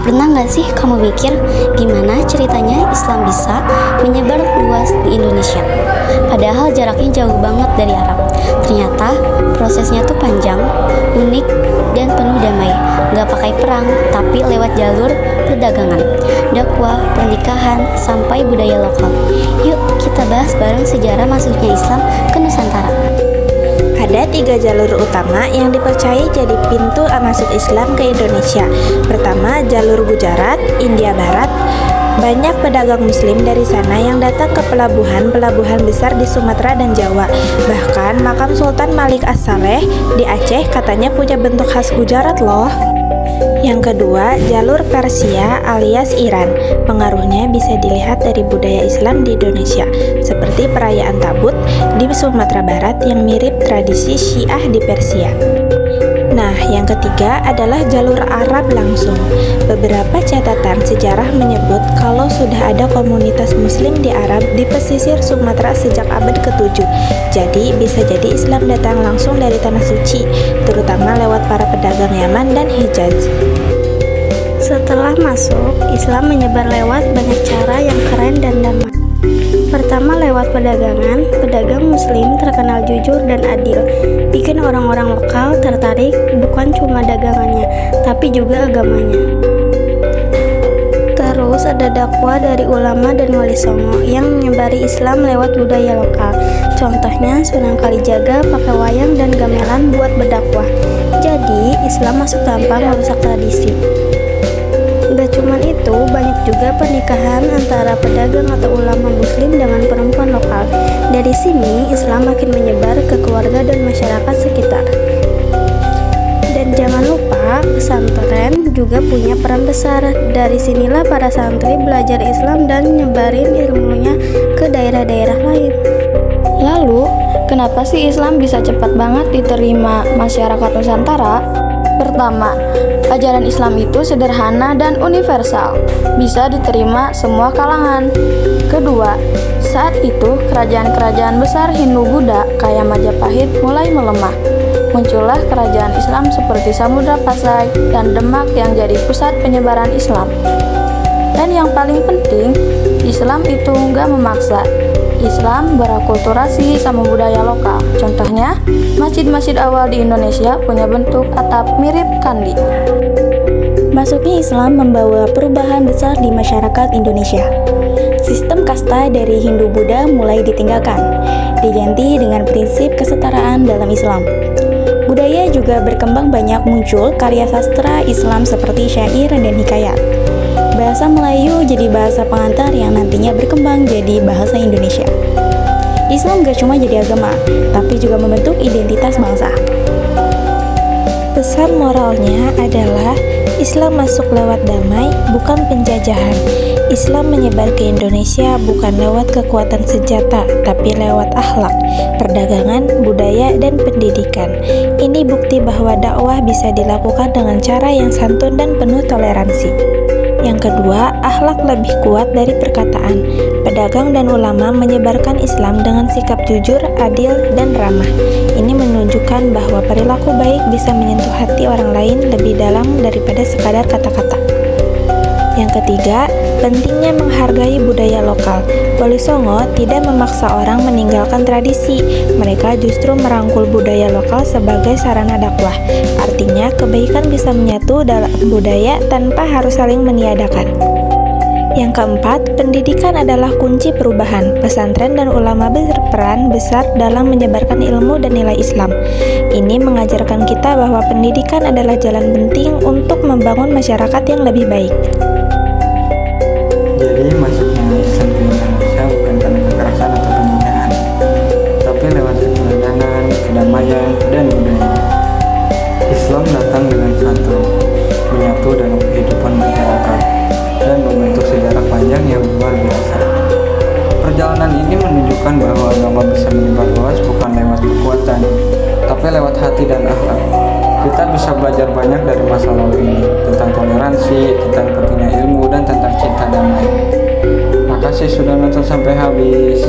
Pernah nggak sih kamu mikir gimana ceritanya Islam bisa menyebar luas di Indonesia? Padahal jaraknya jauh banget dari Arab. Ternyata prosesnya tuh panjang, unik, dan penuh damai. Nggak pakai perang, tapi lewat jalur perdagangan, dakwah, pernikahan, sampai budaya lokal. Yuk kita bahas bareng sejarah masuknya Islam ke Nusantara. Ada 3 jalur utama yang dipercayai jadi pintu masuk Islam ke Indonesia. Pertama, jalur Gujarat, India Barat. Banyak pedagang muslim dari sana yang datang ke pelabuhan-pelabuhan besar di Sumatera dan Jawa. Bahkan makam Sultan Malik As-Saleh di Aceh katanya punya bentuk khas Gujarat loh. Yang kedua, jalur Persia alias Iran. Pengaruhnya bisa dilihat dari budaya Islam di Indonesia, seperti perayaan Tabut di Sumatera Barat yang mirip tradisi Syiah di Persia. Nah, yang ketiga adalah jalur Arab langsung. Beberapa catatan sejarah menyebut kalau sudah ada komunitas muslim di Arab di pesisir Sumatera sejak abad ke-7. Jadi, bisa jadi Islam datang langsung dari Tanah Suci, terutama lewat para pedagang Yaman dan Hijaz. Setelah masuk, Islam menyebar lewat banyak cara yang keren dan damai. Pertama, lewat perdagangan. Pedagang muslim terkenal jujur dan adil, bikin orang-orang lokal tertarik bukan cuma dagangannya, tapi juga agamanya. Terus ada dakwah dari ulama dan wali songo yang menyebari Islam lewat budaya lokal. Contohnya Sunan Kalijaga pakai wayang dan gamelan buat berdakwah. Jadi Islam masuk tanpa merusak tradisi. Gak cuman itu, banyak juga pernikahan antara pedagang atau ulama muslim dengan perempuan lokal. Dari sini, Islam makin menyebar ke keluarga dan masyarakat sekitar. Dan jangan lupa, pesantren juga punya peran besar. Dari sinilah para santri belajar Islam dan nyebarin ilmunya ke daerah-daerah lain. Lalu, kenapa sih Islam bisa cepat banget diterima masyarakat Nusantara? Pertama, ajaran Islam itu sederhana dan universal, bisa diterima semua kalangan. Kedua, saat itu kerajaan-kerajaan besar Hindu-Buddha kayak Majapahit mulai melemah. Muncullah kerajaan Islam seperti Samudra Pasai dan Demak yang jadi pusat penyebaran Islam. Dan yang paling penting, Islam itu nggak memaksa. Islam berakulturasi sama budaya lokal. Contohnya, masjid-masjid awal di Indonesia punya bentuk atap mirip kandi. Masuknya Islam membawa perubahan besar di masyarakat Indonesia. Sistem kasta dari Hindu-Buddha mulai ditinggalkan, diganti dengan prinsip kesetaraan dalam Islam. Budaya juga berkembang, banyak muncul karya sastra Islam seperti syair dan hikayat. Bahasa Melayu jadi bahasa pengantar yang nantinya berkembang jadi bahasa Indonesia. Islam gak cuma jadi agama, tapi juga membentuk identitas bangsa. Pesan moralnya adalah Islam masuk lewat damai, bukan penjajahan. Islam menyebar ke Indonesia bukan lewat kekuatan senjata, tapi lewat akhlak, perdagangan, budaya, dan pendidikan. Ini bukti bahwa dakwah bisa dilakukan dengan cara yang santun dan penuh toleransi. Yang kedua, akhlak lebih kuat dari perkataan. Pedagang dan ulama menyebarkan Islam dengan sikap jujur, adil, dan ramah. Ini menunjukkan bahwa perilaku baik bisa menyentuh hati orang lain lebih dalam daripada sekadar kata-kata. Yang ketiga, pentingnya menghargai budaya lokal. Wali Songo tidak memaksa orang meninggalkan tradisi. Mereka justru merangkul budaya lokal sebagai sarana dakwah. Artinya, kebaikan bisa menyatu dalam budaya tanpa harus saling meniadakan. Yang keempat, pendidikan adalah kunci perubahan. Pesantren dan ulama berperan besar dalam menyebarkan ilmu dan nilai Islam. Ini mengajarkan kita bahwa pendidikan adalah jalan penting untuk membangun masyarakat yang lebih baik. Jadi masuknya Islam ke Indonesia bukan karena kekerasan atau penjajahan, tapi lewat keteladanan, kedamaian, dan budaya. Islam datang dengan santun, menyatu dalam kehidupan masyarakat, dan membentuk sejarah panjang yang luar biasa. Perjalanan ini menunjukkan bahwa agama bisa menyebar luas bukan lewat kekuatan, tapi lewat hati dan akhlak. Kita bisa belajar banyak dari masa lalu ini, tentang toleransi, tentang pentingnya ilmu, dan tentang cinta damai. Makasih sudah nonton sampai habis.